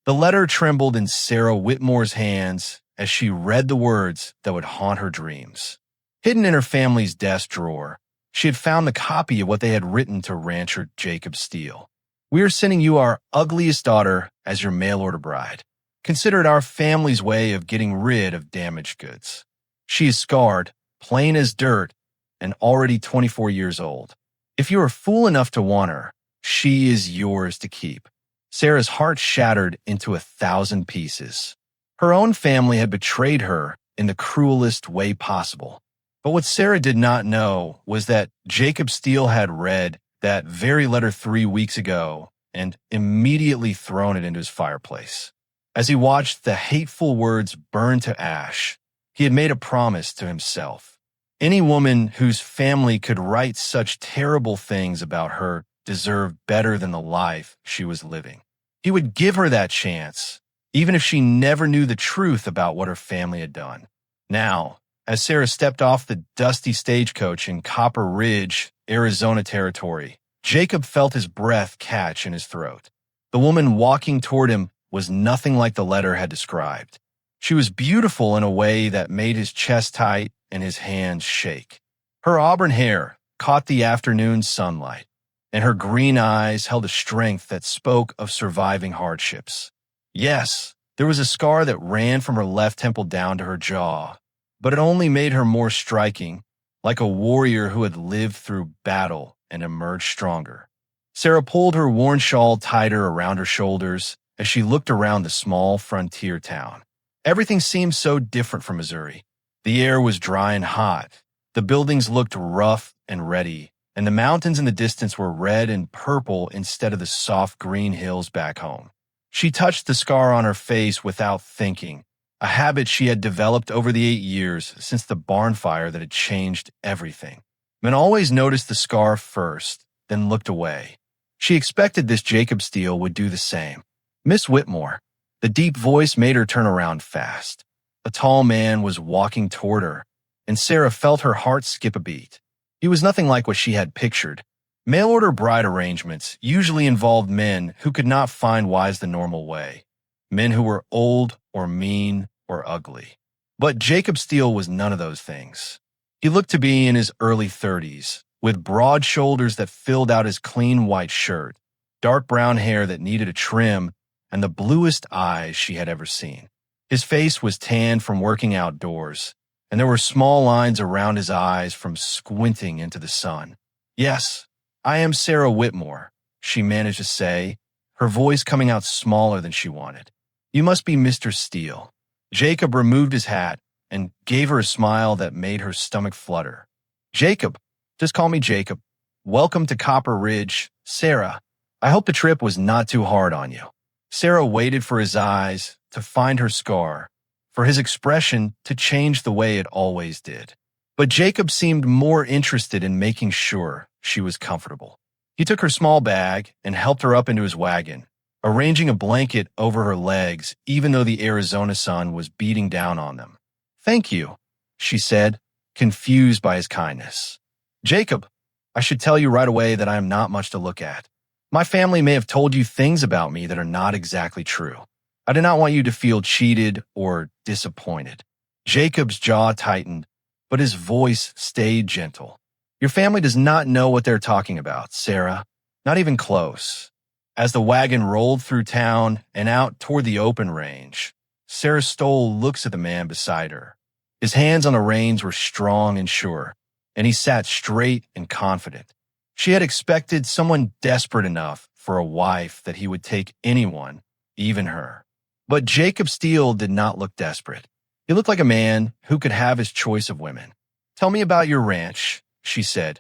The letter trembled in Sarah Whitmore's hands as she read the words that would haunt her dreams. Hidden in her family's desk drawer, she had found the copy of what they had written to rancher Jacob Steele. "We are sending you our ugliest daughter as your mail-order bride. Consider it our family's way of getting rid of damaged goods. She is scarred, plain as dirt, and already 24 years old. If you are fool enough to want her, she is yours to keep." Sarah's heart shattered into 1,000 pieces. Her own family had betrayed her in the cruelest way possible. But what Sarah did not know was that Jacob Steele had read that very letter 3 weeks ago and immediately thrown it into his fireplace. As he watched the hateful words burn to ash, he had made a promise to himself. Any woman whose family could write such terrible things about her deserved better than the life she was living. He would give her that chance, even if she never knew the truth about what her family had done. Now, as Sarah stepped off the dusty stagecoach in Copper Ridge, Arizona territory, Jacob felt his breath catch in his throat. The woman walking toward him was nothing like the letter had described. She was beautiful in a way that made his chest tight and his hands shake. Her auburn hair caught the afternoon sunlight, and her green eyes held a strength that spoke of surviving hardships. Yes, there was a scar that ran from her left temple down to her jaw, but it only made her more striking, like a warrior who had lived through battle and emerged stronger. Sarah pulled her worn shawl tighter around her shoulders as she looked around the small frontier town. Everything seemed so different from Missouri. The air was dry and hot. The buildings looked rough and ready, and the mountains in the distance were red and purple instead of the soft green hills back home. She touched the scar on her face without thinking, a habit she had developed over the 8 years since the barn fire that had changed everything. Men always noticed the scar first, then looked away. She expected this Jacob Steele would do the same. "Miss Whitmore." The deep voice made her turn around fast. A tall man was walking toward her, and Sarah felt her heart skip a beat. He was nothing like what she had pictured. Mail-order bride arrangements usually involved men who could not find wives the normal way. Men who were old or mean or ugly. But Jacob Steele was none of those things. He looked to be in his early 30s, with broad shoulders that filled out his clean white shirt, dark brown hair that needed a trim, and the bluest eyes she had ever seen. His face was tanned from working outdoors, and there were small lines around his eyes from squinting into the sun. "Yes, I am Sarah Whitmore," she managed to say, her voice coming out smaller than she wanted. "You must be Mr. Steele." Jacob removed his hat and gave her a smile that made her stomach flutter. "Jacob, just call me Jacob. Welcome to Copper Ridge, Sarah. I hope the trip was not too hard on you." Sarah waited for his eyes to find her scar, for his expression to change the way it always did. But Jacob seemed more interested in making sure she was comfortable. He took her small bag and helped her up into his wagon, arranging a blanket over her legs even though the Arizona sun was beating down on them. "Thank you," she said, confused by his kindness. "Jacob, I should tell you right away that I am not much to look at. My family may have told you things about me that are not exactly true. I do not want you to feel cheated or disappointed." Jacob's jaw tightened, but his voice stayed gentle. "Your family does not know what they're talking about, Sarah. Not even close." As the wagon rolled through town and out toward the open range, Sarah stole looks at the man beside her. His hands on the reins were strong and sure, and he sat straight and confident. She had expected someone desperate enough for a wife that he would take anyone, even her. But Jacob Steele did not look desperate. He looked like a man who could have his choice of women. "Tell me about your ranch," she said,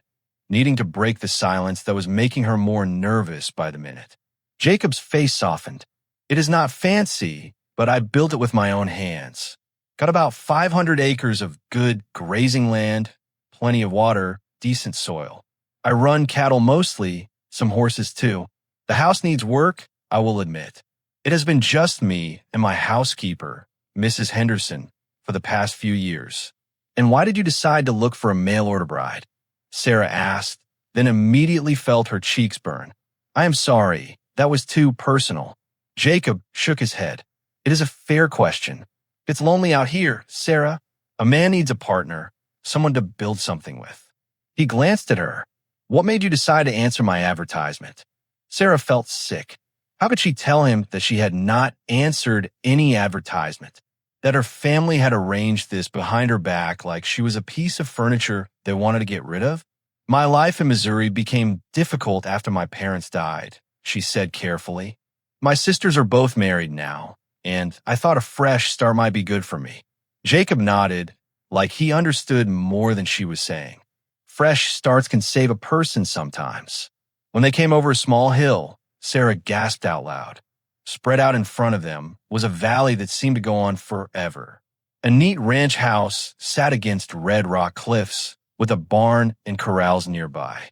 needing to break the silence that was making her more nervous by the minute. Jacob's face softened. "It is not fancy, but I built it with my own hands. Got about 500 acres of good grazing land, plenty of water, decent soil. I run cattle mostly, some horses too. The house needs work, I will admit. It has been just me and my housekeeper, Mrs. Henderson, for the past few years." "And why did you decide to look for a mail-order bride?" Sarah asked, then immediately felt her cheeks burn. "I am sorry, that was too personal." Jacob shook his head. It is a fair question. It's lonely out here, Sarah. A man needs a partner, someone to build something with. He glanced at her. What made you decide to answer my advertisement? Sarah felt sick. How could she tell him that she had not answered any advertisement? That her family had arranged this behind her back like she was a piece of furniture they wanted to get rid of? My life in Missouri became difficult after my parents died, she said carefully. My sisters are both married now, and I thought a fresh start might be good for me. Jacob nodded, like he understood more than she was saying. Fresh starts can save a person sometimes. When they came over a small hill, Sarah gasped out loud. Spread out in front of them was a valley that seemed to go on forever. A neat ranch house sat against red rock cliffs, with a barn and corrals nearby.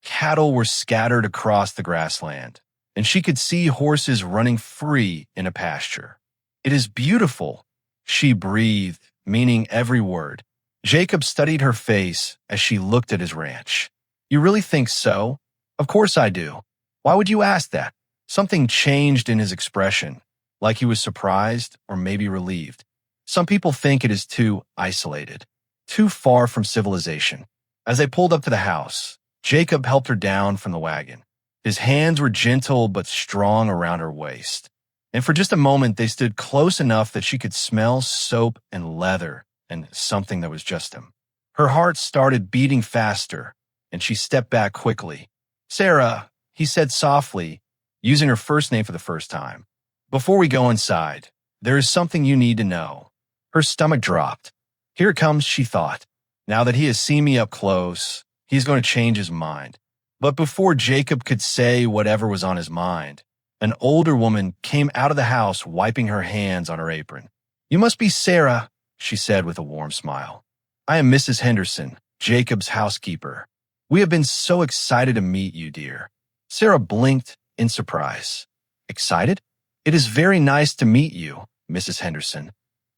Cattle were scattered across the grassland, and she could see horses running free in a pasture. It is beautiful, she breathed, meaning every word. Jacob studied her face as she looked at his ranch. You really think so? Of course I do. Why would you ask that? Something changed in his expression, like he was surprised or maybe relieved. Some people think it is too isolated, too far from civilization. As they pulled up to the house, Jacob helped her down from the wagon. His hands were gentle but strong around her waist. And for just a moment, they stood close enough that she could smell soap and leather and something that was just him. Her heart started beating faster, and she stepped back quickly. Sarah, he said softly, using her first name for the first time. Before we go inside, there is something you need to know. Her stomach dropped. Here it comes, she thought. Now that he has seen me up close, he's going to change his mind. But before Jacob could say whatever was on his mind, an older woman came out of the house wiping her hands on her apron. You must be Sarah, she said with a warm smile. I am Mrs. Henderson, Jacob's housekeeper. We have been so excited to meet you, dear. Sarah blinked in surprise. Excited? It is very nice to meet you, Mrs. Henderson.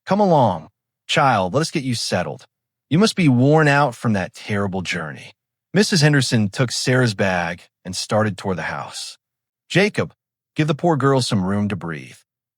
Come along. Child, let us get you settled. You must be worn out from that terrible journey. Mrs. Henderson took Sarah's bag and started toward the house. Jacob, give the poor girl some room to breathe.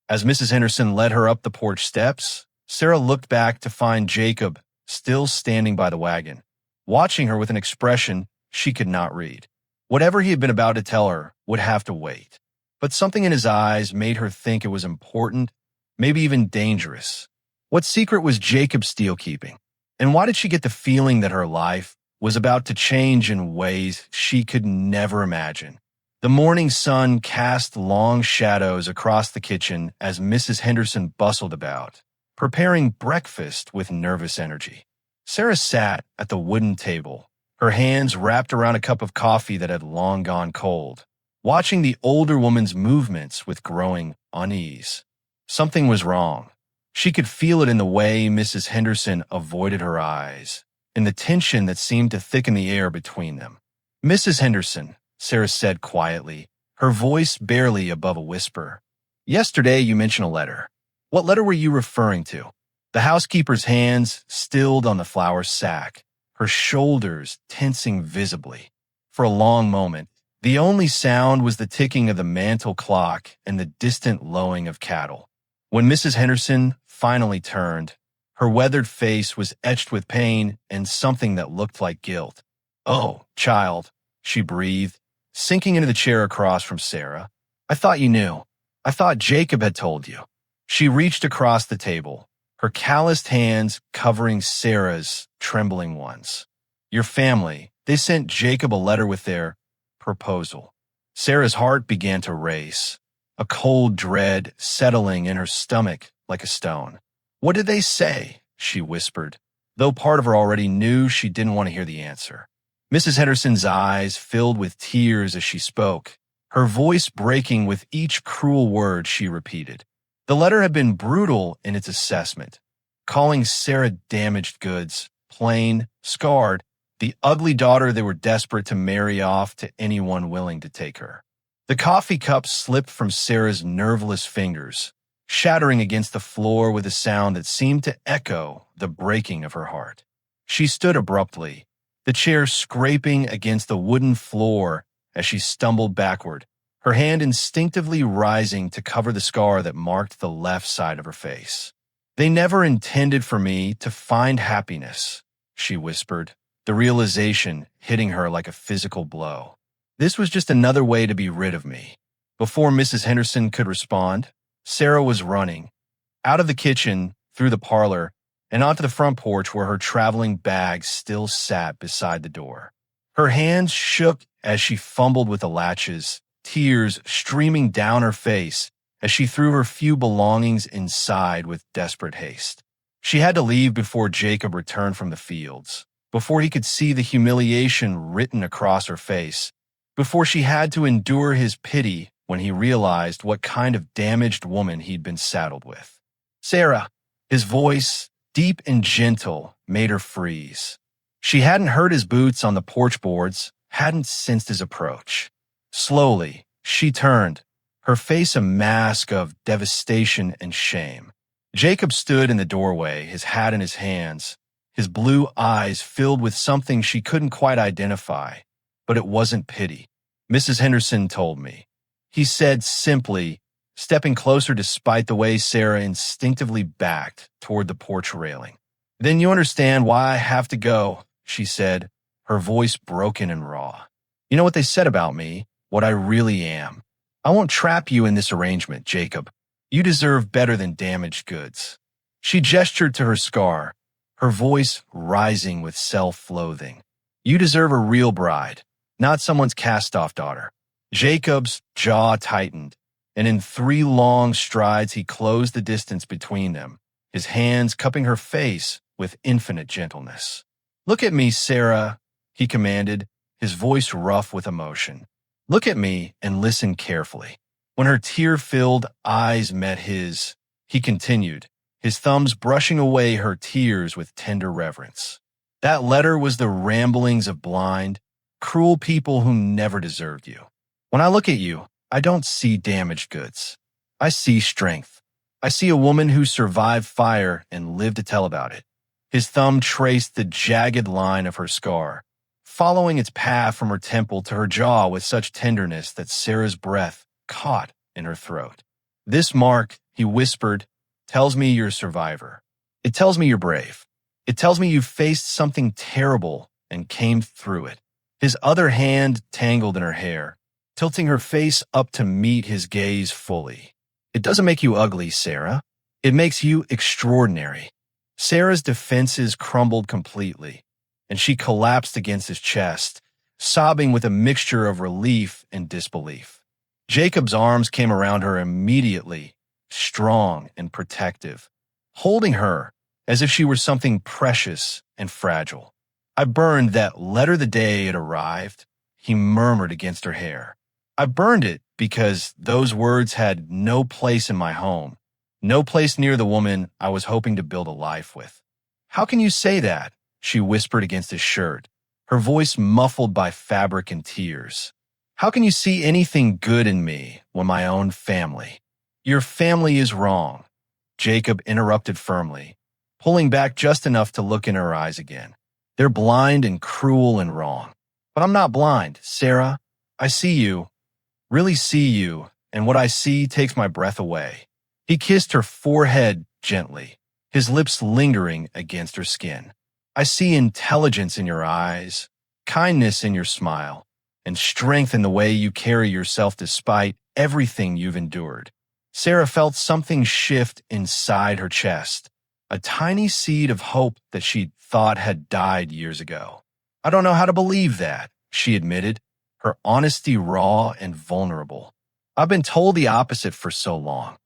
As Mrs. Henderson led her up the porch steps, Sarah looked back to find Jacob still standing by the wagon, watching her with an expression she could not read. Whatever he had been about to tell her would have to wait. But something in his eyes made her think it was important, maybe even dangerous. What secret was Jacob still keeping? And why did she get the feeling that her life was about to change in ways she could never imagine? The morning sun cast long shadows across the kitchen as Mrs. Henderson bustled about, preparing breakfast with nervous energy. Sarah sat at the wooden table, her hands wrapped around a cup of coffee that had long gone cold, watching the older woman's movements with growing unease. Something was wrong. She could feel it in the way Mrs. Henderson avoided her eyes, in the tension that seemed to thicken the air between them. Mrs. Henderson, Sarah said quietly, her voice barely above a whisper. Yesterday you mentioned a letter. What letter were you referring to? The housekeeper's hands stilled on the flour sack, her shoulders tensing visibly. For a long moment, the only sound was the ticking of the mantel clock and the distant lowing of cattle. When Mrs. Henderson finally turned, her weathered face was etched with pain and something that looked like guilt. Oh, child, she breathed, sinking into the chair across from Sarah. I thought you knew. I thought Jacob had told you. She reached across the table, her calloused hands covering Sarah's trembling ones. Your family, they sent Jacob a letter with their proposal. Sarah's heart began to race, a cold dread settling in her stomach like a stone. What did they say? She whispered, though part of her already knew she didn't want to hear the answer. Mrs. Henderson's eyes filled with tears as she spoke, her voice breaking with each cruel word she repeated. The letter had been brutal in its assessment, calling Sarah damaged goods, plain, scarred, the ugly daughter they were desperate to marry off to anyone willing to take her. The coffee cup slipped from Sarah's nerveless fingers, shattering against the floor with a sound that seemed to echo the breaking of her heart. She stood abruptly, the chair scraping against the wooden floor as she stumbled backward, her hand instinctively rising to cover the scar that marked the left side of her face. "They never intended for me to find happiness," she whispered, the realization hitting her like a physical blow. This was just another way to be rid of me. Before Mrs. Henderson could respond, Sarah was running, out of the kitchen, through the parlor, and onto the front porch where her traveling bag still sat beside the door. Her hands shook as she fumbled with the latches, tears streaming down her face as she threw her few belongings inside with desperate haste. She had to leave before Jacob returned from the fields, before he could see the humiliation written across her face, before she had to endure his pity when he realized what kind of damaged woman he'd been saddled with. "Sarah," his voice, deep and gentle, made her freeze. She hadn't heard his boots on the porch boards, hadn't sensed his approach. Slowly, she turned, her face a mask of devastation and shame. Jacob stood in the doorway, his hat in his hands, his blue eyes filled with something she couldn't quite identify, but it wasn't pity. "Mrs. Henderson told me," he said simply, stepping closer despite the way Sarah instinctively backed toward the porch railing. "Then you understand why I have to go," she said, her voice broken and raw. "You know what they said about me, what I really am. I won't trap you in this arrangement, Jacob. You deserve better than damaged goods." She gestured to her scar, her voice rising with self-loathing. "You deserve a real bride, not someone's cast-off daughter." Jacob's jaw tightened, and in 3 long strides he closed the distance between them, his hands cupping her face with infinite gentleness. "Look at me, Sarah," he commanded, his voice rough with emotion. "Look at me and listen carefully." When her tear-filled eyes met his, he continued, his thumbs brushing away her tears with tender reverence. "That letter was the ramblings of blind, cruel people who never deserved you. When I look at you, I don't see damaged goods. I see strength. I see a woman who survived fire and lived to tell about it." His thumb traced the jagged line of her scar, following its path from her temple to her jaw with such tenderness that Sarah's breath caught in her throat. "This mark," he whispered, "tells me you're a survivor. It tells me you're brave. It tells me you faced something terrible and came through it." His other hand tangled in her hair, tilting her face up to meet his gaze fully. "It doesn't make you ugly, Sarah. It makes you extraordinary." Sarah's defenses crumbled completely, and she collapsed against his chest, sobbing with a mixture of relief and disbelief. Jacob's arms came around her immediately, strong and protective, holding her as if she were something precious and fragile. "I burned that letter the day it arrived," he murmured against her hair. "I burned it because those words had no place in my home, no place near the woman I was hoping to build a life with." "How can you say that?" she whispered against his shirt, her voice muffled by fabric and tears. "How can you see anything good in me when my own family—" "Your family is wrong," Jacob interrupted firmly, pulling back just enough to look in her eyes again. "They're blind and cruel and wrong. But I'm not blind, Sarah. I see you, really see you, and what I see takes my breath away." He kissed her forehead gently, his lips lingering against her skin. "I see intelligence in your eyes, kindness in your smile, and strength in the way you carry yourself despite everything you've endured." Sarah felt something shift inside her chest, a tiny seed of hope that she'd thought had died years ago. "I don't know how to believe that," she admitted, her honesty raw and vulnerable. "I've been told the opposite for so long."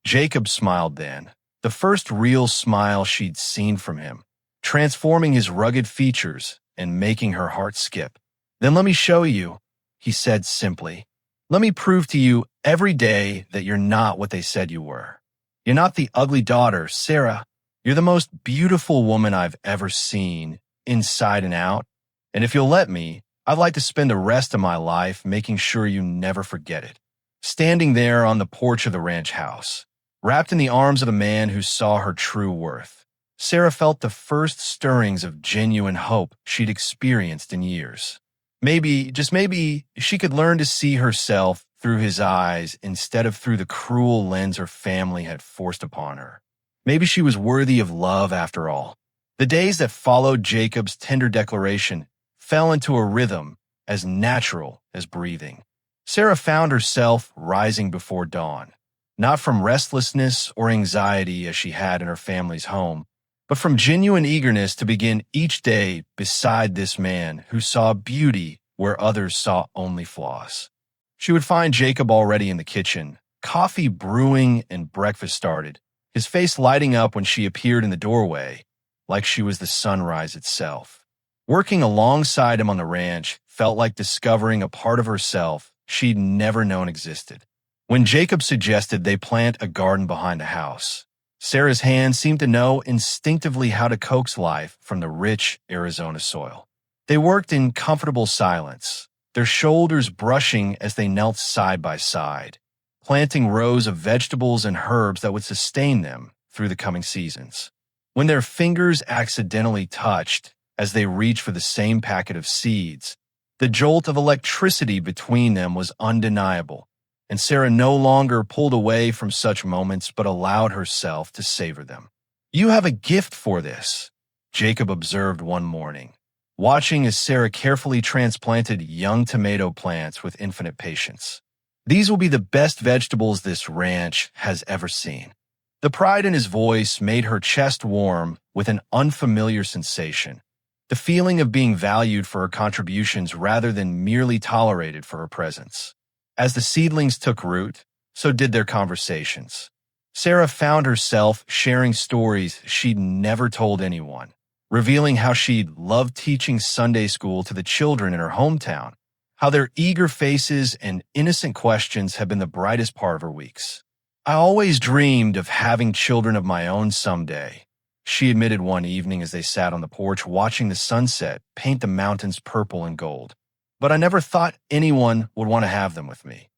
Jacob smiled then, the first real smile she'd seen from him, transforming his rugged features and making her heart skip. "Then let me show you," he said simply. "Let me prove to you every day that you're not what they said you were. You're not the ugly daughter, Sarah. You're the most beautiful woman I've ever seen, inside and out. And if you'll let me, I'd like to spend the rest of my life making sure you never forget it." Standing there on the porch of the ranch house, wrapped in the arms of the man who saw her true worth, Sarah felt the first stirrings of genuine hope she'd experienced in years. Maybe, just maybe, she could learn to see herself through his eyes instead of through the cruel lens her family had forced upon her. Maybe she was worthy of love after all. The days that followed Jacob's tender declaration fell into a rhythm as natural as breathing. Sarah found herself rising before dawn, not from restlessness or anxiety as she had in her family's home, but from genuine eagerness to begin each day beside this man who saw beauty where others saw only flaws. She would find Jacob already in the kitchen, coffee brewing and breakfast started, his face lighting up when she appeared in the doorway, like she was the sunrise itself. Working alongside him on the ranch felt like discovering a part of herself she'd never known existed. When Jacob suggested they plant a garden behind the house, Sarah's hands seemed to know instinctively how to coax life from the rich Arizona soil. They worked in comfortable silence, their shoulders brushing as they knelt side by side, planting rows of vegetables and herbs that would sustain them through the coming seasons. When their fingers accidentally touched as they reached for the same packet of seeds, the jolt of electricity between them was undeniable, and Sarah no longer pulled away from such moments but allowed herself to savor them. "You have a gift for this," Jacob observed one morning, watching as Sarah carefully transplanted young tomato plants with infinite patience. "These will be the best vegetables this ranch has ever seen." The pride in his voice made her chest warm with an unfamiliar sensation, the feeling of being valued for her contributions rather than merely tolerated for her presence. As the seedlings took root, so did their conversations. Sarah found herself sharing stories she'd never told anyone, revealing how she'd loved teaching Sunday school to the children in her hometown, how their eager faces and innocent questions had been the brightest part of her weeks. "I always dreamed of having children of my own someday," she admitted one evening as they sat on the porch watching the sunset paint the mountains purple and gold. "But I never thought anyone would want to have them with me."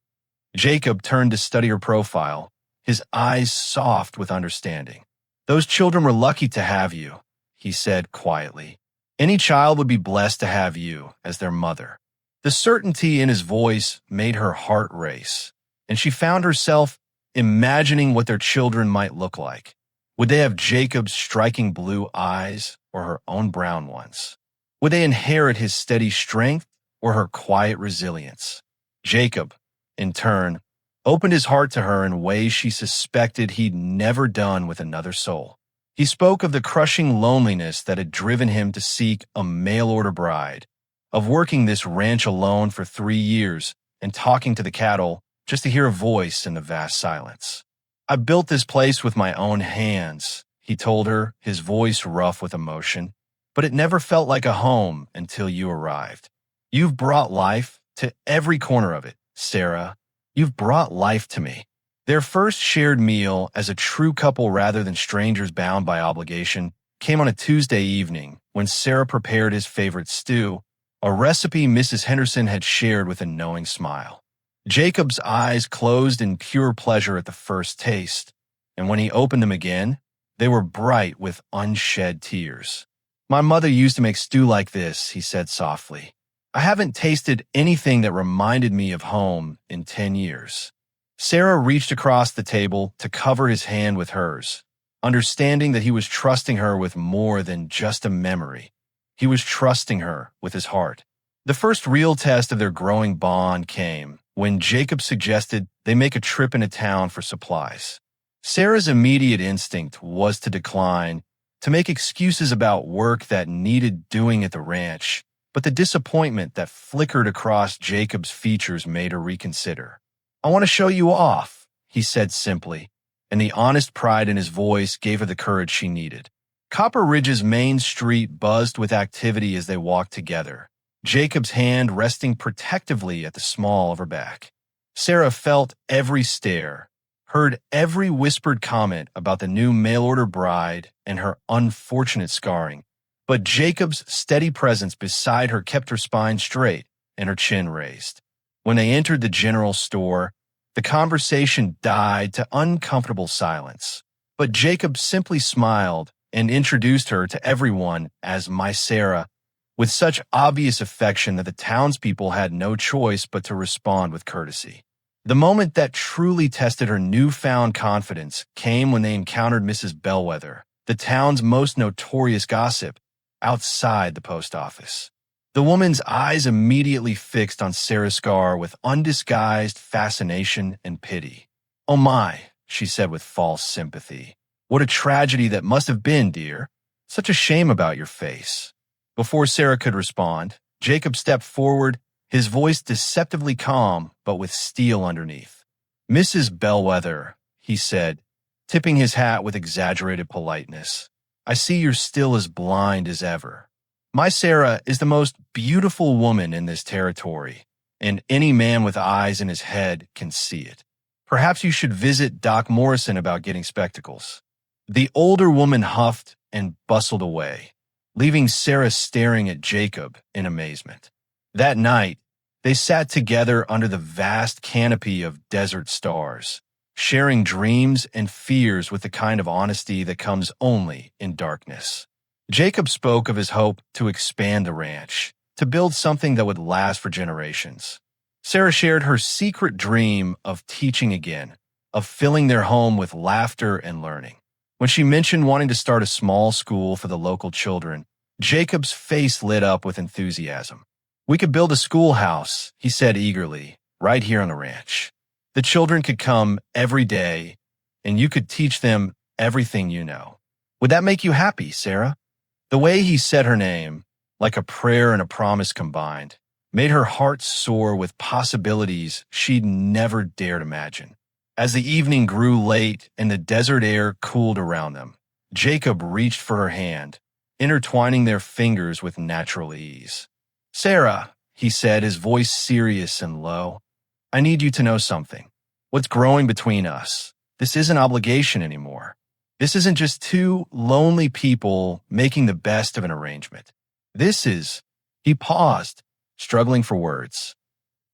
Jacob turned to study her profile, his eyes soft with understanding. "Those children were lucky to have you," he said quietly. "Any child would be blessed to have you as their mother." The certainty in his voice made her heart race, and she found herself imagining what their children might look like. Would they have Jacob's striking blue eyes or her own brown ones? Would they inherit his steady strength or her quiet resilience? Jacob, in turn, opened his heart to her in ways she suspected he'd never done with another soul. He spoke of the crushing loneliness that had driven him to seek a mail-order bride, of working this ranch alone for 3 years and talking to the cattle just to hear a voice in the vast silence. "I built this place with my own hands," he told her, his voice rough with emotion, "but it never felt like a home until you arrived. You've brought life to every corner of it, Sarah. You've brought life to me." Their first shared meal as a true couple rather than strangers bound by obligation came on a Tuesday evening when Sarah prepared his favorite stew, a recipe Mrs. Henderson had shared with a knowing smile. Jacob's eyes closed in pure pleasure at the first taste, and when he opened them again, they were bright with unshed tears. "My mother used to make stew like this," he said softly. "I haven't tasted anything that reminded me of home in 10 years. Sarah reached across the table to cover his hand with hers, understanding that he was trusting her with more than just a memory. He was trusting her with his heart. The first real test of their growing bond came when Jacob suggested they make a trip into town for supplies. Sarah's immediate instinct was to decline, to make excuses about work that needed doing at the ranch, but the disappointment that flickered across Jacob's features made her reconsider. "I want to show you off," he said simply, and the honest pride in his voice gave her the courage she needed. Copper Ridge's main street buzzed with activity as they walked together, Jacob's hand resting protectively at the small of her back. Sarah felt every stare, heard every whispered comment about the new mail-order bride and her unfortunate scarring, but Jacob's steady presence beside her kept her spine straight and her chin raised. When they entered the general store, the conversation died to uncomfortable silence, but Jacob simply smiled and introduced her to everyone as "my Sarah," with such obvious affection that the townspeople had no choice but to respond with courtesy. The moment that truly tested her newfound confidence came when they encountered Mrs. Bellwether, the town's most notorious gossip, outside the post office. The woman's eyes immediately fixed on Sarah Scar with undisguised fascination and pity. "Oh my," she said with false sympathy. "What a tragedy that must have been, dear. Such a shame about your face." Before Sarah could respond, Jacob stepped forward, his voice deceptively calm but with steel underneath. "Mrs. Bellwether," he said, tipping his hat with exaggerated politeness, "I see you're still as blind as ever. My Sarah is the most beautiful woman in this territory, and any man with eyes in his head can see it. Perhaps you should visit Doc Morrison about getting spectacles." The older woman huffed and bustled away, leaving Sarah staring at Jacob in amazement. That night, they sat together under the vast canopy of desert stars, sharing dreams and fears with the kind of honesty that comes only in darkness. Jacob spoke of his hope to expand the ranch, to build something that would last for generations. Sarah shared her secret dream of teaching again, of filling their home with laughter and learning. When she mentioned wanting to start a small school for the local children, Jacob's face lit up with enthusiasm. "We could build a schoolhouse," he said eagerly, "right here on the ranch. The children could come every day, and you could teach them everything you know. Would that make you happy, Sarah?" The way he said her name, like a prayer and a promise combined, made her heart soar with possibilities she'd never dared imagine. As the evening grew late and the desert air cooled around them, Jacob reached for her hand, intertwining their fingers with natural ease. "Sarah," he said, his voice serious and low, "I need you to know something. What's growing between us? This isn't obligation anymore. This isn't just two lonely people making the best of an arrangement. This is," he paused, struggling for words,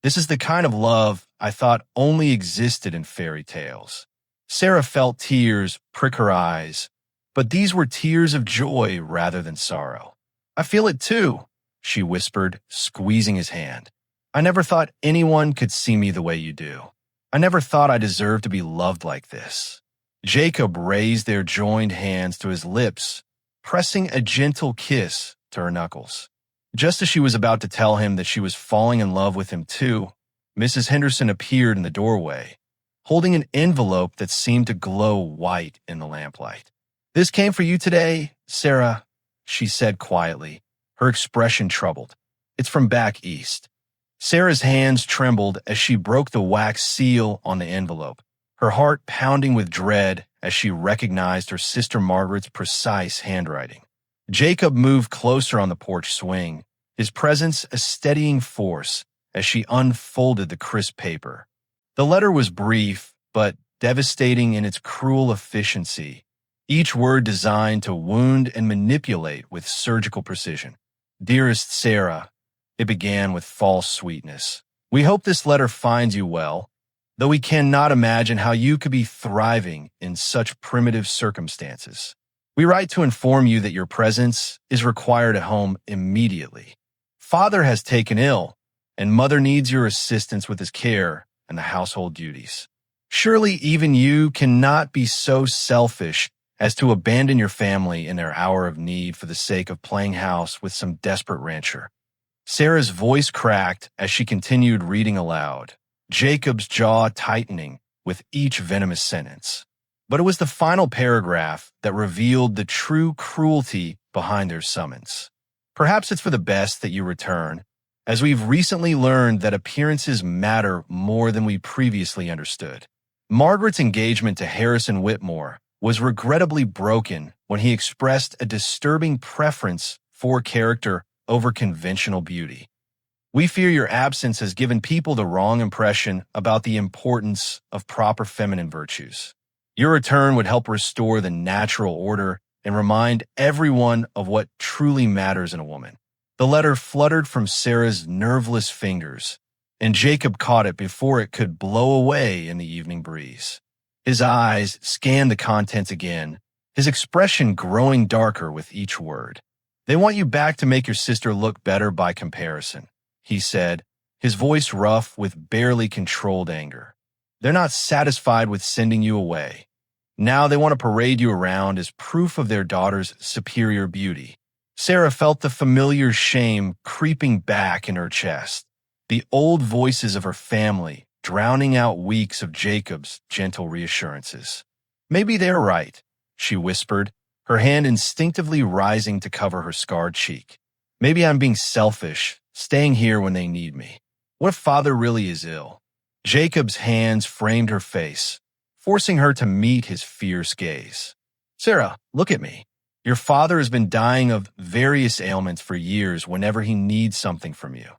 "this is the kind of love I thought only existed in fairy tales." Sarah felt tears prick her eyes, but these were tears of joy rather than sorrow. "I feel it too," she whispered, squeezing his hand. "I never thought anyone could see me the way you do. I never thought I deserved to be loved like this." Jacob raised their joined hands to his lips, pressing a gentle kiss to her knuckles. Just as she was about to tell him that she was falling in love with him too, Mrs. Henderson appeared in the doorway, holding an envelope that seemed to glow white in the lamplight. "This came for you today, Sarah," she said quietly, her expression troubled. "It's from back east." Sarah's hands trembled as she broke the wax seal on the envelope, her heart pounding with dread as she recognized her sister Margaret's precise handwriting. Jacob moved closer on the porch swing, his presence a steadying force as she unfolded the crisp paper. The letter was brief, but devastating in its cruel efficiency, each word designed to wound and manipulate with surgical precision. "Dearest Sarah," it began with false sweetness, "we hope this letter finds you well, though we cannot imagine how you could be thriving in such primitive circumstances. We write to inform you that your presence is required at home immediately. Father has taken ill, and Mother needs your assistance with his care and the household duties. Surely even you cannot be so selfish as to abandon your family in their hour of need for the sake of playing house with some desperate rancher." Sarah's voice cracked as she continued reading aloud, Jacob's jaw tightening with each venomous sentence. But it was the final paragraph that revealed the true cruelty behind their summons. "Perhaps it's for the best that you return, as we've recently learned that appearances matter more than we previously understood. Margaret's engagement to Harrison Whitmore was regrettably broken when he expressed a disturbing preference for character over conventional beauty. We fear your absence has given people the wrong impression about the importance of proper feminine virtues. Your return would help restore the natural order and remind everyone of what truly matters in a woman." The letter fluttered from Sarah's nerveless fingers, and Jacob caught it before it could blow away in the evening breeze. His eyes scanned the contents again, his expression growing darker with each word. "They want you back to make your sister look better by comparison," he said, his voice rough with barely controlled anger. They're not satisfied with sending you away. Now they want to parade you around as proof of their daughter's superior beauty. Sarah felt the familiar shame creeping back in her chest, the old voices of her family drowning out weeks of Jacob's gentle reassurances. Maybe they're right, she whispered, her hand instinctively rising to cover her scarred cheek. Maybe I'm being selfish, staying here when they need me. What if father really is ill? Jacob's hands framed her face, forcing her to meet his fierce gaze. Sarah, look at me. Your father has been dying of various ailments for years whenever he needs something from you.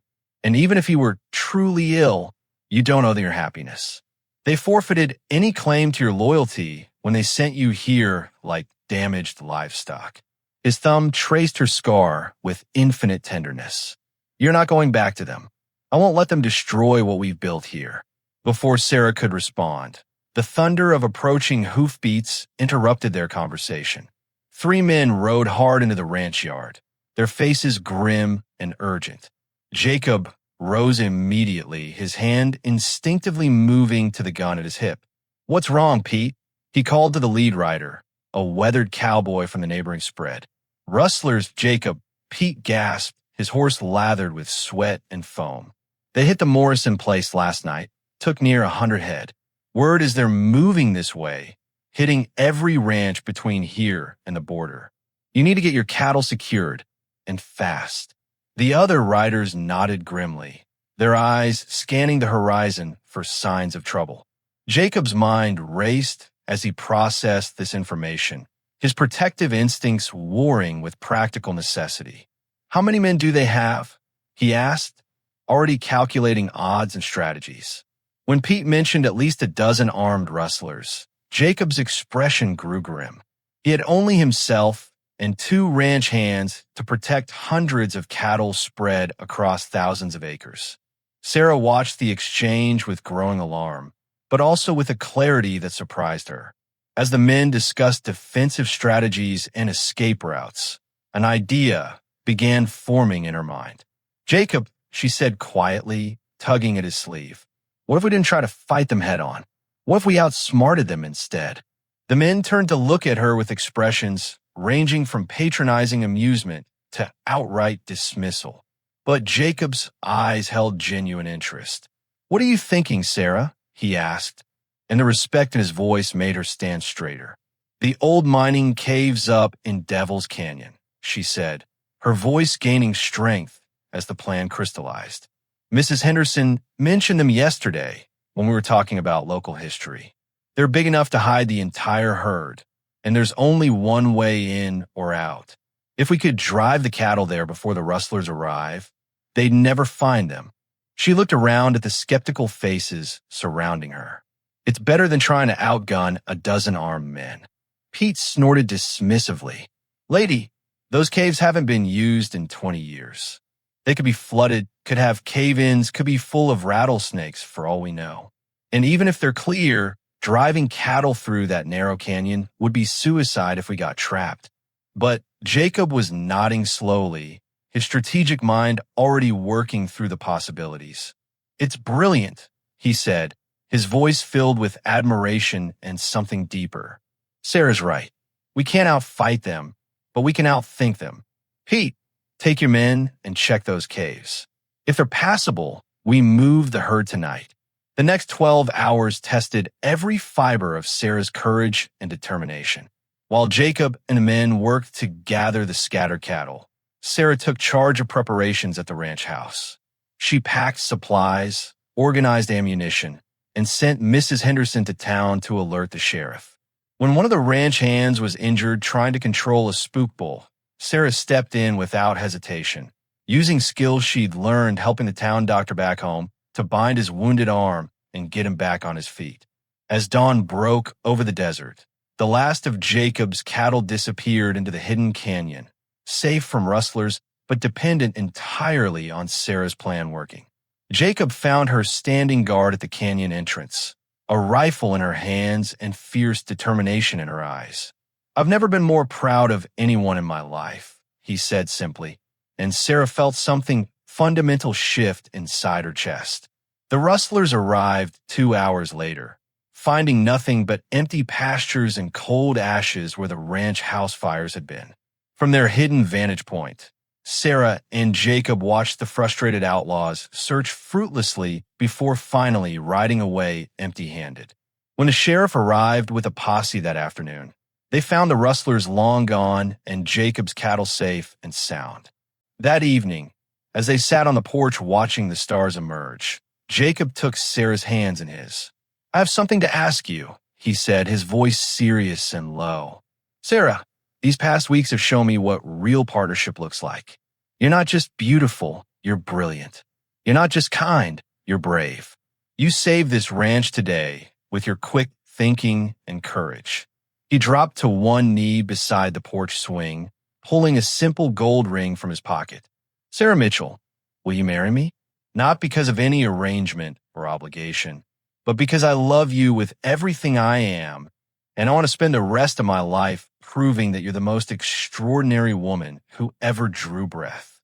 And even if he were truly ill, you don't owe them your happiness. They forfeited any claim to your loyalty when they sent you here like damaged livestock. His thumb traced her scar with infinite tenderness. You're not going back to them. I won't let them destroy what we've built here. Before Sarah could respond, the thunder of approaching hoofbeats interrupted their conversation. 3 men rode hard into the ranch yard, their faces grim and urgent. Jacob rose immediately, his hand instinctively moving to the gun at his hip. What's wrong, Pete? He called to the lead rider, a weathered cowboy from the neighboring spread. Rustlers, Jacob, Pete gasped, his horse lathered with sweat and foam. They hit the Morrison place last night, took near 100 head. Word is they're moving this way, hitting every ranch between here and the border. You need to get your cattle secured, and fast. The other riders nodded grimly, their eyes scanning the horizon for signs of trouble. Jacob's mind raced as he processed this information, his protective instincts warring with practical necessity. How many men do they have? He asked, already calculating odds and strategies. When Pete mentioned at least a dozen armed rustlers, Jacob's expression grew grim. He had only himself and 2 ranch hands to protect hundreds of cattle spread across thousands of acres. Sarah watched the exchange with growing alarm, but also with a clarity that surprised her. As the men discussed defensive strategies and escape routes, an idea began forming in her mind. Jacob, she said quietly, tugging at his sleeve. What if we didn't try to fight them head on? What if we outsmarted them instead? The men turned to look at her with expressions ranging from patronizing amusement to outright dismissal. But Jacob's eyes held genuine interest. What are you thinking, Sarah? He asked, and the respect in his voice made her stand straighter. The old mining caves up in Devil's Canyon, she said, her voice gaining strength as the plan crystallized. Mrs. Henderson mentioned them yesterday when we were talking about local history. They're big enough to hide the entire herd, and there's only one way in or out. If we could drive the cattle there before the rustlers arrive, they'd never find them. She looked around at the skeptical faces surrounding her. It's better than trying to outgun a dozen armed men. Pete snorted dismissively. Lady, those caves haven't been used in 20 years. They could be flooded, could have cave-ins, could be full of rattlesnakes for all we know. And even if they're clear, driving cattle through that narrow canyon would be suicide if we got trapped. But Jacob was nodding slowly, his strategic mind already working through the possibilities. It's brilliant, he said, his voice filled with admiration and something deeper. Sarah's right. We can't outfight them, but we can outthink them. Pete, take your men and check those caves. If they're passable, we move the herd tonight. The next 12 hours tested every fiber of Sarah's courage and determination. While Jacob and the men worked to gather the scattered cattle, Sarah took charge of preparations at the ranch house. She packed supplies, organized ammunition, and sent Mrs. Henderson to town to alert the sheriff. When one of the ranch hands was injured trying to control a spook bull, Sarah stepped in without hesitation, using skills she'd learned helping the town doctor back home to bind his wounded arm and get him back on his feet. As dawn broke over the desert, the last of Jacob's cattle disappeared into the hidden canyon, safe from rustlers but dependent entirely on Sarah's plan working. Jacob found her standing guard at the canyon entrance, a rifle in her hands and fierce determination in her eyes. I've never been more proud of anyone in my life, he said simply, and Sarah felt something fundamental shift inside her chest. The rustlers arrived 2 hours later, finding nothing but empty pastures and cold ashes where the ranch house fires had been. From their hidden vantage point, Sarah and Jacob watched the frustrated outlaws search fruitlessly before finally riding away empty-handed. When the sheriff arrived with a posse that afternoon, they found the rustlers long gone and Jacob's cattle safe and sound. That evening, as they sat on the porch watching the stars emerge, Jacob took Sarah's hands in his. "I have something to ask you," he said, his voice serious and low. "Sarah, these past weeks have shown me what real partnership looks like. You're not just beautiful, you're brilliant. You're not just kind, you're brave. You saved this ranch today with your quick thinking and courage." He dropped to one knee beside the porch swing, pulling a simple gold ring from his pocket. "Sarah Mitchell, will you marry me? Not because of any arrangement or obligation, but because I love you with everything I am, and I want to spend the rest of my life proving that you're the most extraordinary woman who ever drew breath."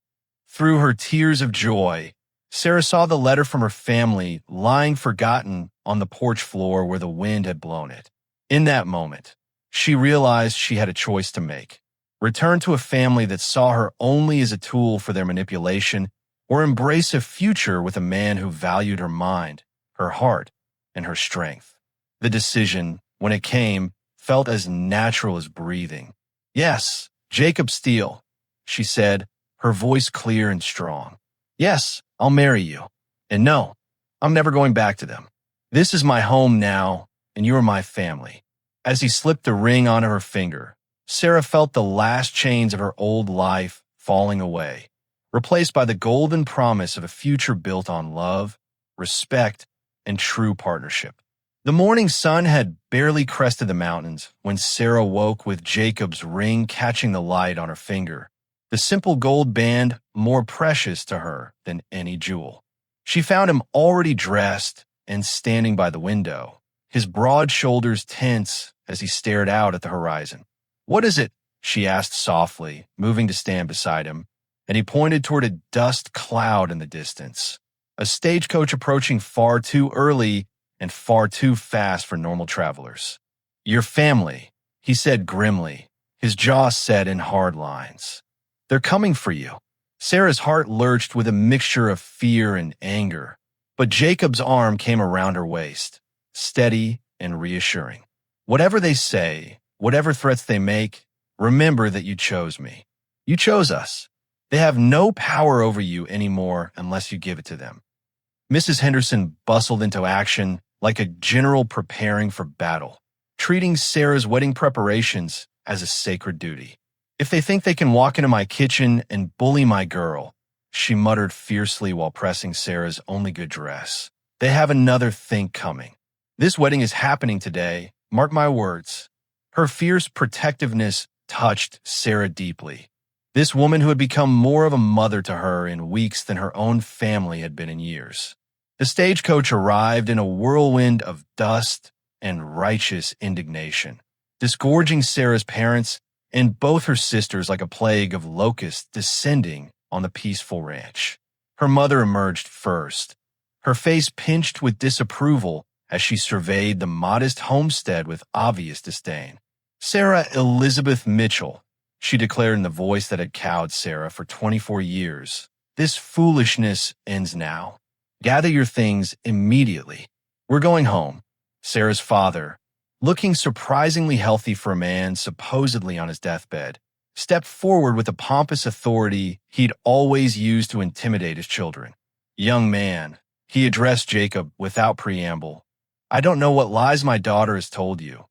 Through her tears of joy, Sarah saw the letter from her family lying forgotten on the porch floor where the wind had blown it. In that moment, she realized she had a choice to make: return to a family that saw her only as a tool for their manipulation, or embrace a future with a man who valued her mind, her heart, and her strength. The decision, when it came, felt as natural as breathing. "Yes, Jacob Steele," she said, her voice clear and strong. "Yes, I'll marry you. And no, I'm never going back to them. This is my home now, and you are my family." As he slipped the ring onto her finger, Sarah felt the last chains of her old life falling away, replaced by the golden promise of a future built on love, respect, and true partnership. The morning sun had barely crested the mountains when Sarah woke with Jacob's ring catching the light on her finger, the simple gold band more precious to her than any jewel. She found him already dressed and standing by the window, his broad shoulders tense as he stared out at the horizon. "What is it?" she asked softly, moving to stand beside him, and he pointed toward a dust cloud in the distance, a stagecoach approaching far too early and far too fast for normal travelers. "Your family," he said grimly, his jaw set in hard lines. "They're coming for you." Sarah's heart lurched with a mixture of fear and anger, but Jacob's arm came around her waist, steady and reassuring. "Whatever they say, whatever threats they make, remember that you chose me. You chose us. They have no power over you anymore unless you give it to them." Mrs. Henderson bustled into action like a general preparing for battle, treating Sarah's wedding preparations as a sacred duty. "If they think they can walk into my kitchen and bully my girl," she muttered fiercely while pressing Sarah's only good dress, "they have another think coming. This wedding is happening today, mark my words." Her fierce protectiveness touched Sarah deeply. This woman who had become more of a mother to her in weeks than her own family had been in years. The stagecoach arrived in a whirlwind of dust and righteous indignation, disgorging Sarah's parents and both her sisters like a plague of locusts descending on the peaceful ranch. Her mother emerged first, her face pinched with disapproval as she surveyed the modest homestead with obvious disdain. "Sarah Elizabeth Mitchell," she declared in the voice that had cowed Sarah for 24 years, "this foolishness ends now. Gather your things immediately. We're going home." Sarah's father, looking surprisingly healthy for a man supposedly on his deathbed, stepped forward with the pompous authority he'd always used to intimidate his children. "Young man," he addressed Jacob without preamble, "I don't know what lies my daughter has told you,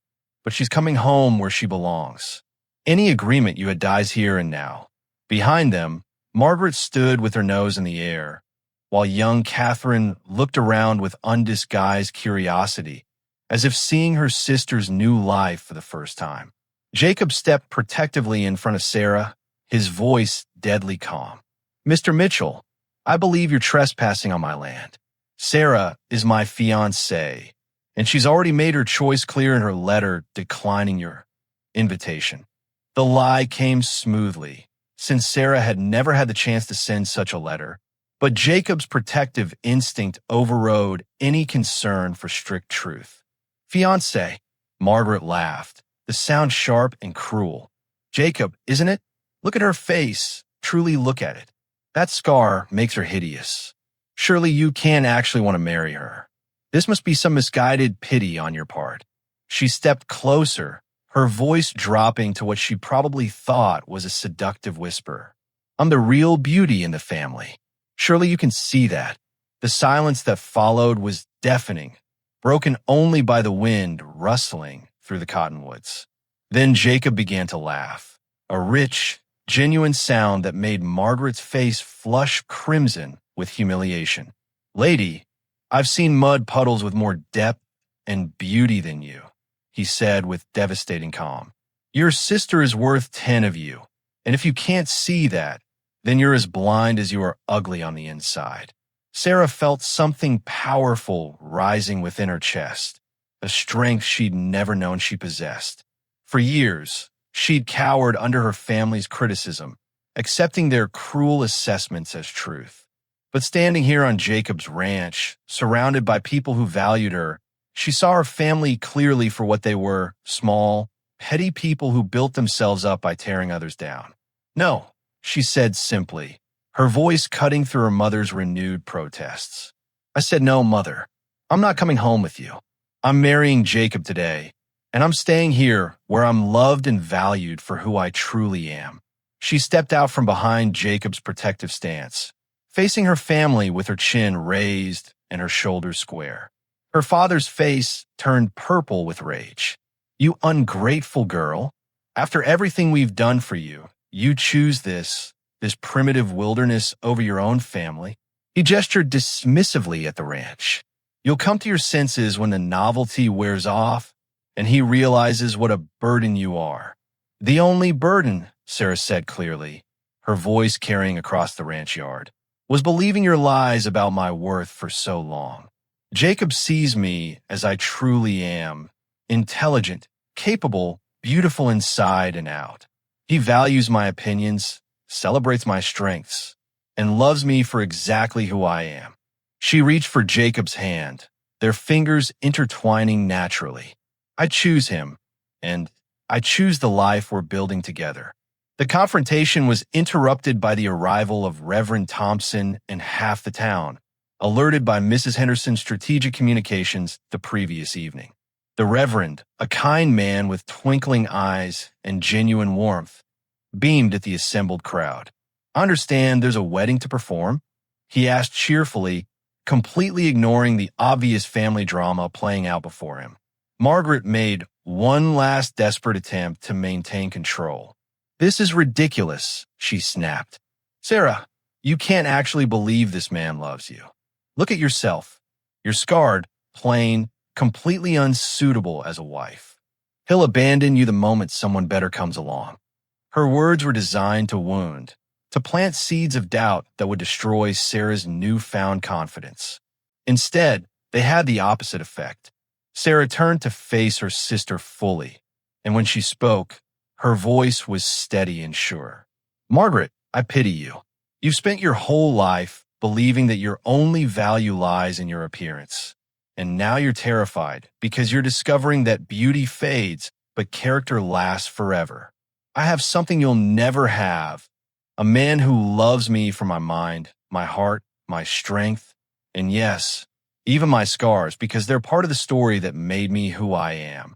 but she's coming home where she belongs. Any agreement you had dies here and now." Behind them, Margaret stood with her nose in the air, while young Catherine looked around with undisguised curiosity, as if seeing her sister's new life for the first time. Jacob stepped protectively in front of Sarah, his voice deadly calm. "Mr. Mitchell, I believe you're trespassing on my land. Sarah is my fiancée, and she's already made her choice clear in her letter declining your invitation." The lie came smoothly, since Sarah had never had the chance to send such a letter, but Jacob's protective instinct overrode any concern for strict truth. Fiancé. Margaret laughed, the sound sharp and cruel. Jacob, isn't it? Look at her face. Truly look at it. That scar makes her hideous. Surely you can actually want to marry her. This must be some misguided pity on your part. She stepped closer, her voice dropping to what she probably thought was a seductive whisper. I'm the real beauty in the family. Surely you can see that. The silence that followed was deafening, broken only by the wind rustling through the cottonwoods. Then Jacob began to laugh, a rich, genuine sound that made Margaret's face flush crimson with humiliation. Lady, I've seen mud puddles with more depth and beauty than you, he said with devastating calm. Your sister is worth 10 of you, and if you can't see that, then you're as blind as you are ugly on the inside. Sarah felt something powerful rising within her chest, a strength she'd never known she possessed. For years, she'd cowered under her family's criticism, accepting their cruel assessments as truth. But standing here on Jacob's ranch, surrounded by people who valued her, she saw her family clearly for what they were: small, petty people who built themselves up by tearing others down. No, she said simply, her voice cutting through her mother's renewed protests. I said, no, Mother. I'm not coming home with you. I'm marrying Jacob today, and I'm staying here where I'm loved and valued for who I truly am. She stepped out from behind Jacob's protective stance, facing her family with her chin raised and her shoulders square. Her father's face turned purple with rage. You ungrateful girl. After everything we've done for you, you choose this primitive wilderness over your own family. He gestured dismissively at the ranch. You'll come to your senses when the novelty wears off and he realizes what a burden you are. The only burden, Sarah said clearly, her voice carrying across the ranch yard, was believing your lies about my worth for so long. Jacob sees me as I truly am, intelligent, capable, beautiful inside and out. He values my opinions, celebrates my strengths, and loves me for exactly who I am. She reached for Jacob's hand, their fingers intertwining naturally. I choose him, and I choose the life we're building together. The confrontation was interrupted by the arrival of Reverend Thompson and half the town, alerted by Mrs. Henderson's strategic communications the previous evening. The Reverend, a kind man with twinkling eyes and genuine warmth, beamed at the assembled crowd. I understand there's a wedding to perform, he asked cheerfully, completely ignoring the obvious family drama playing out before him. Margaret made one last desperate attempt to maintain control. This is ridiculous, she snapped. Sarah, you can't actually believe this man loves you. Look at yourself. You're scarred, plain, completely unsuitable as a wife. He'll abandon you the moment someone better comes along. Her words were designed to wound, to plant seeds of doubt that would destroy Sarah's newfound confidence. Instead, they had the opposite effect. Sarah turned to face her sister fully, and when she spoke, her voice was steady and sure. Margaret, I pity you. You've spent your whole life believing that your only value lies in your appearance. And now you're terrified because you're discovering that beauty fades, but character lasts forever. I have something you'll never have. A man who loves me for my mind, my heart, my strength, and yes, even my scars, because they're part of the story that made me who I am.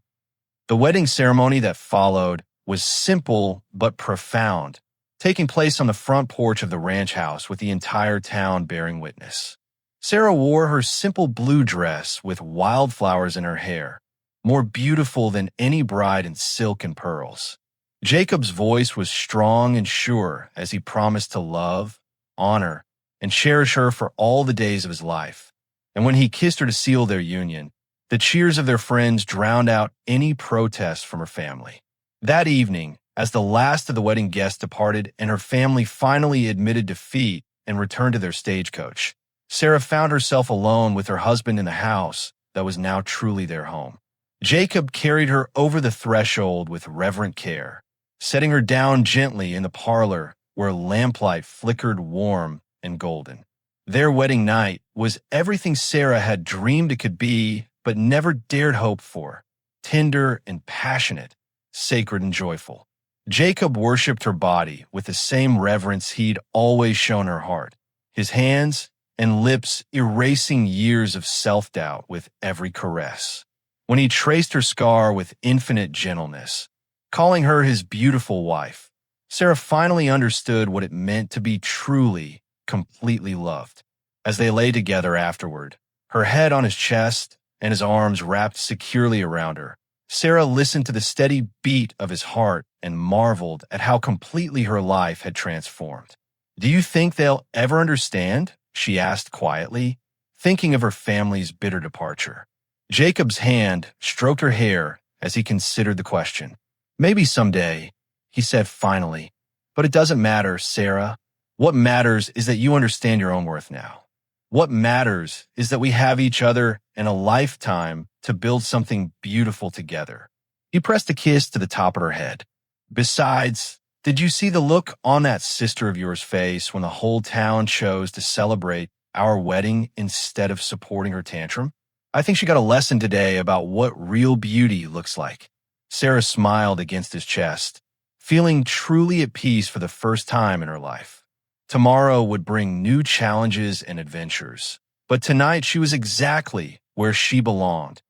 The wedding ceremony that followed was simple but profound, taking place on the front porch of the ranch house with the entire town bearing witness. Sarah wore her simple blue dress with wildflowers in her hair, more beautiful than any bride in silk and pearls. Jacob's voice was strong and sure as he promised to love, honor, and cherish her for all the days of his life. And when he kissed her to seal their union, the cheers of their friends drowned out any protest from her family. That evening, as the last of the wedding guests departed and her family finally admitted defeat and returned to their stagecoach, Sarah found herself alone with her husband in the house that was now truly their home. Jacob carried her over the threshold with reverent care, setting her down gently in the parlor where lamplight flickered warm and golden. Their wedding night was everything Sarah had dreamed it could be but never dared hope for, tender and passionate, sacred and joyful. Jacob worshipped her body with the same reverence he'd always shown her heart, his hands and lips erasing years of self-doubt with every caress. When he traced her scar with infinite gentleness, calling her his beautiful wife, Sarah finally understood what it meant to be truly, completely loved. As they lay together afterward, her head on his chest and his arms wrapped securely around her, Sarah listened to the steady beat of his heart and marveled at how completely her life had transformed. "Do you think they'll ever understand?" she asked quietly, thinking of her family's bitter departure. Jacob's hand stroked her hair as he considered the question. "Maybe someday," he said finally. "But it doesn't matter, Sarah. What matters is that you understand your own worth now. What matters is that we have each other and a lifetime to build something beautiful together." He pressed a kiss to the top of her head. "Besides, did you see the look on that sister of yours face when the whole town chose to celebrate our wedding instead of supporting her tantrum? I think she got a lesson today about what real beauty looks like." Sarah smiled against his chest, feeling truly at peace for the first time in her life. Tomorrow would bring new challenges and adventures, but tonight she was exactly where she belonged,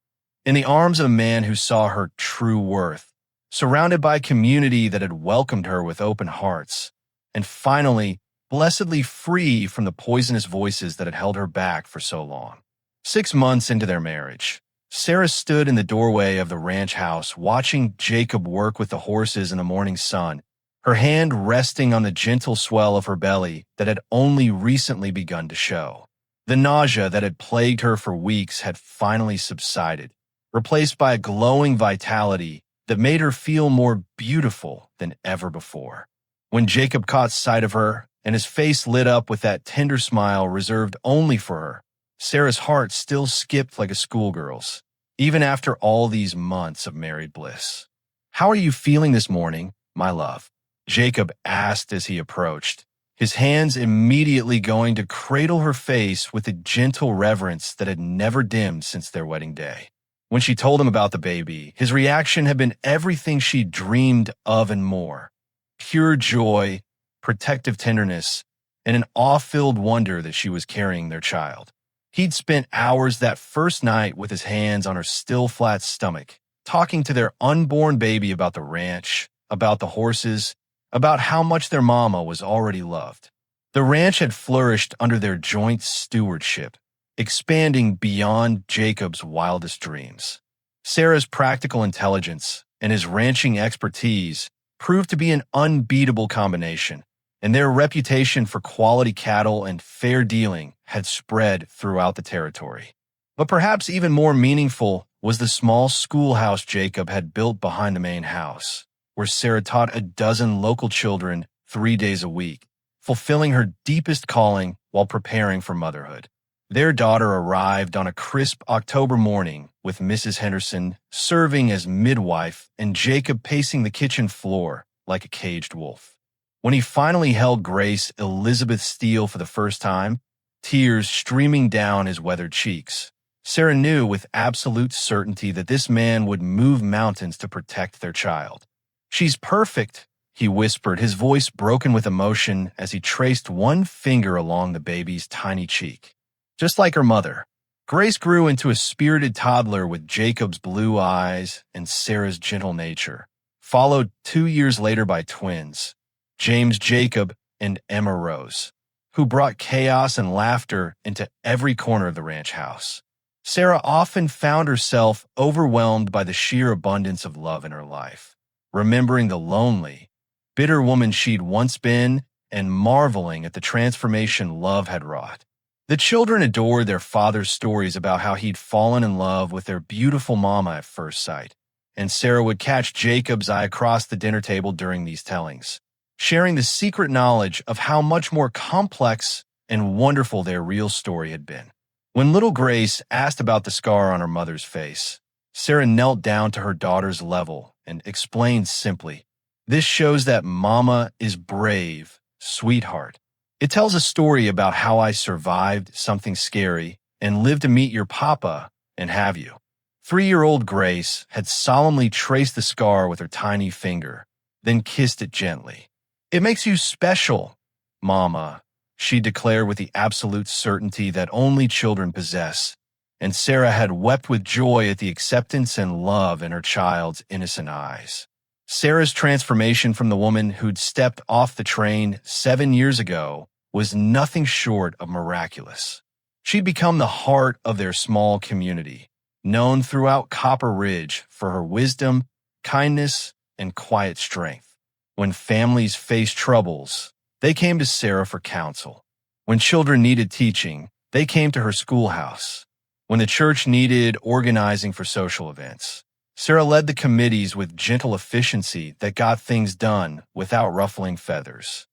in the arms of a man who saw her true worth, surrounded by a community that had welcomed her with open hearts, and finally, blessedly free from the poisonous voices that had held her back for so long. 6 months into their marriage, Sarah stood in the doorway of the ranch house watching Jacob work with the horses in the morning sun, her hand resting on the gentle swell of her belly that had only recently begun to show. The nausea that had plagued her for weeks had finally subsided, replaced by a glowing vitality that made her feel more beautiful than ever before. When Jacob caught sight of her and his face lit up with that tender smile reserved only for her, Sarah's heart still skipped like a schoolgirl's, even after all these months of married bliss. "How are you feeling this morning, my love?" Jacob asked as he approached, his hands immediately going to cradle her face with a gentle reverence that had never dimmed since their wedding day. When she told him about the baby, his reaction had been everything she dreamed of and more: pure joy, protective tenderness, and an awe-filled wonder that she was carrying their child. He'd spent hours that first night with his hands on her still flat stomach, talking to their unborn baby about the ranch, about the horses, about how much their mama was already loved. The ranch had flourished under their joint stewardship, expanding beyond Jacob's wildest dreams. Sarah's practical intelligence and his ranching expertise proved to be an unbeatable combination, and their reputation for quality cattle and fair dealing had spread throughout the territory. But perhaps even more meaningful was the small schoolhouse Jacob had built behind the main house, where Sarah taught a dozen local children 3 days a week, fulfilling her deepest calling while preparing for motherhood. Their daughter arrived on a crisp October morning with Mrs. Henderson serving as midwife and Jacob pacing the kitchen floor like a caged wolf. When he finally held Grace Elizabeth Steele for the first time, tears streaming down his weathered cheeks, Sarah knew with absolute certainty that this man would move mountains to protect their child. "She's perfect," he whispered, his voice broken with emotion as he traced one finger along the baby's tiny cheek. Just like her mother, Grace grew into a spirited toddler with Jacob's blue eyes and Sarah's gentle nature, followed 2 years later by twins, James Jacob and Emma Rose, who brought chaos and laughter into every corner of the ranch house. Sarah often found herself overwhelmed by the sheer abundance of love in her life, remembering the lonely, bitter woman she'd once been and marveling at the transformation love had wrought. The children adored their father's stories about how he'd fallen in love with their beautiful mama at first sight, and Sarah would catch Jacob's eye across the dinner table during these tellings, sharing the secret knowledge of how much more complex and wonderful their real story had been. When little Grace asked about the scar on her mother's face, Sarah knelt down to her daughter's level and explained simply, "This shows that Mama is brave, sweetheart. It tells a story about how I survived something scary and lived to meet your papa and have you." 3-year-old Grace had solemnly traced the scar with her tiny finger, then kissed it gently. "It makes you special, Mama," she declared with the absolute certainty that only children possess, and Sarah had wept with joy at the acceptance and love in her child's innocent eyes. Sarah's transformation from the woman who'd stepped off the train 7 years ago was nothing short of miraculous. She'd become the heart of their small community, known throughout Copper Ridge for her wisdom, kindness, and quiet strength. When families faced troubles, they came to Sarah for counsel. When children needed teaching, they came to her schoolhouse. When the church needed organizing for social events, Sarah led the committees with gentle efficiency that got things done without ruffling feathers.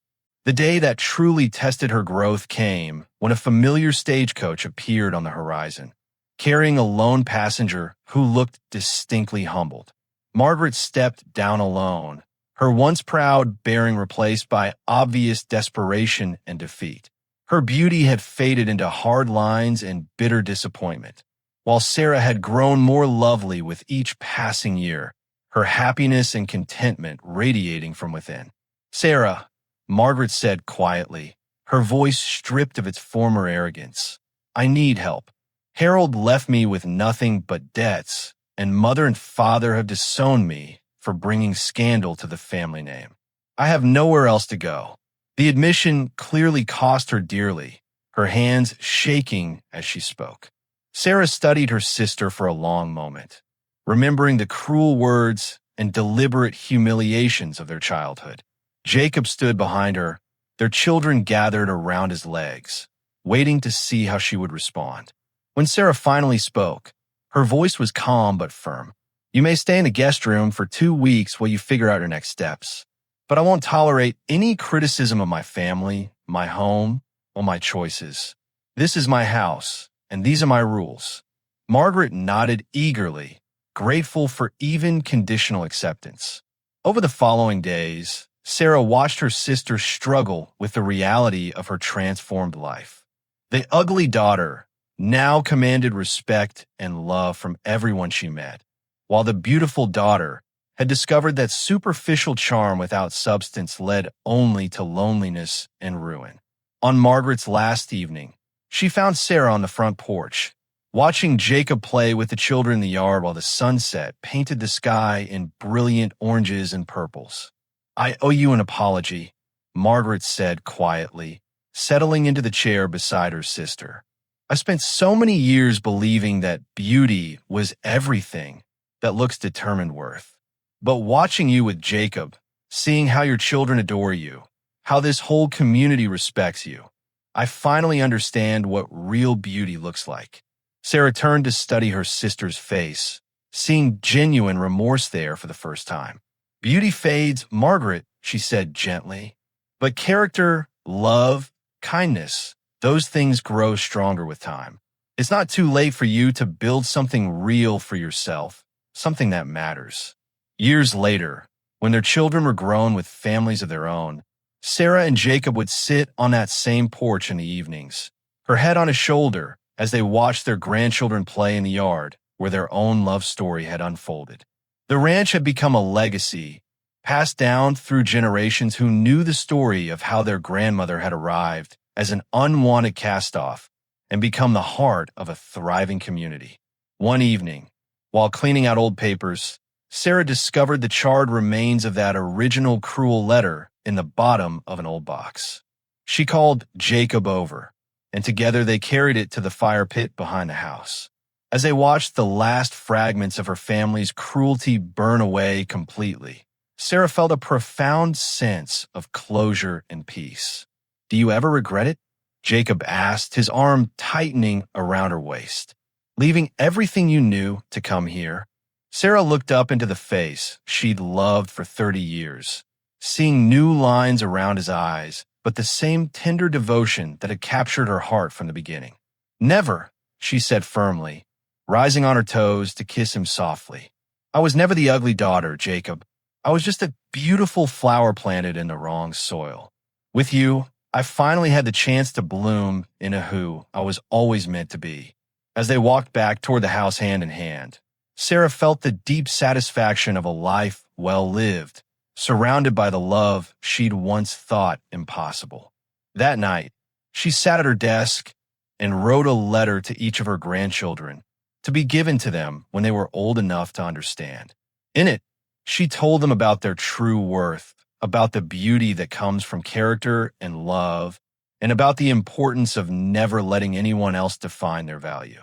The day that truly tested her growth came when a familiar stagecoach appeared on the horizon, carrying a lone passenger who looked distinctly humbled. Margaret stepped down alone, her once proud bearing replaced by obvious desperation and defeat. Her beauty had faded into hard lines and bitter disappointment, while Sarah had grown more lovely with each passing year, her happiness and contentment radiating from within. "Sarah," Margaret said quietly, her voice stripped of its former arrogance, "I need help. Harold left me with nothing but debts, and mother and father have disowned me for bringing scandal to the family name. I have nowhere else to go." The admission clearly cost her dearly, her hands shaking as she spoke. Sarah studied her sister for a long moment, remembering the cruel words and deliberate humiliations of their childhood. Jacob stood behind her, their children gathered around his legs, waiting to see how she would respond. When Sarah finally spoke, her voice was calm but firm. "You may stay in the guest room for 2 weeks while you figure out your next steps. But I won't tolerate any criticism of my family, my home, or my choices. This is my house, and these are my rules." Margaret nodded eagerly, grateful for even conditional acceptance. Over the following days, Sarah watched her sister struggle with the reality of her transformed life. The ugly daughter now commanded respect and love from everyone she met, while the beautiful daughter had discovered that superficial charm without substance led only to loneliness and ruin. On Margaret's last evening, she found Sarah on the front porch, watching Jacob play with the children in the yard while the sunset painted the sky in brilliant oranges and purples. "I owe you an apology," Margaret said quietly, settling into the chair beside her sister. "I spent so many years believing that beauty was everything that looks determined worth. But watching you with Jacob, seeing how your children adore you, how this whole community respects you, I finally understand what real beauty looks like." Sarah turned to study her sister's face, seeing genuine remorse there for the first time. "Beauty fades, Margaret," she said gently. "But character, love, kindness, those things grow stronger with time. It's not too late for you to build something real for yourself, something that matters." Years later, when their children were grown with families of their own, Sarah and Jacob would sit on that same porch in the evenings, her head on his shoulder as they watched their grandchildren play in the yard where their own love story had unfolded. The ranch had become a legacy, passed down through generations who knew the story of how their grandmother had arrived as an unwanted cast-off and become the heart of a thriving community. One evening, while cleaning out old papers, Sarah discovered the charred remains of that original cruel letter in the bottom of an old box. She called Jacob over, and together they carried it to the fire pit behind the house. As they watched the last fragments of her family's cruelty burn away completely, Sarah felt a profound sense of closure and peace. "Do you ever regret it?" Jacob asked, his arm tightening around her waist. "Leaving everything you knew to come here?" Sarah looked up into the face she'd loved for 30 years, seeing new lines around his eyes, but the same tender devotion that had captured her heart from the beginning. "Never," she said firmly, rising on her toes to kiss him softly. "I was never the ugly daughter, Jacob. I was just a beautiful flower planted in the wrong soil. With you, I finally had the chance to bloom into who I was always meant to be." As they walked back toward the house hand in hand, Sarah felt the deep satisfaction of a life well lived, surrounded by the love she'd once thought impossible. That night, she sat at her desk and wrote a letter to each of her grandchildren to be given to them when they were old enough to understand. In it, she told them about their true worth, about the beauty that comes from character and love, and about the importance of never letting anyone else define their value.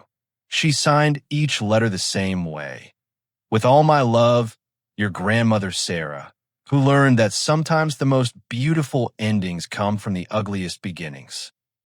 She signed each letter the same way. With all my love, your grandmother Sarah, who learned that sometimes the most beautiful endings come from the ugliest beginnings.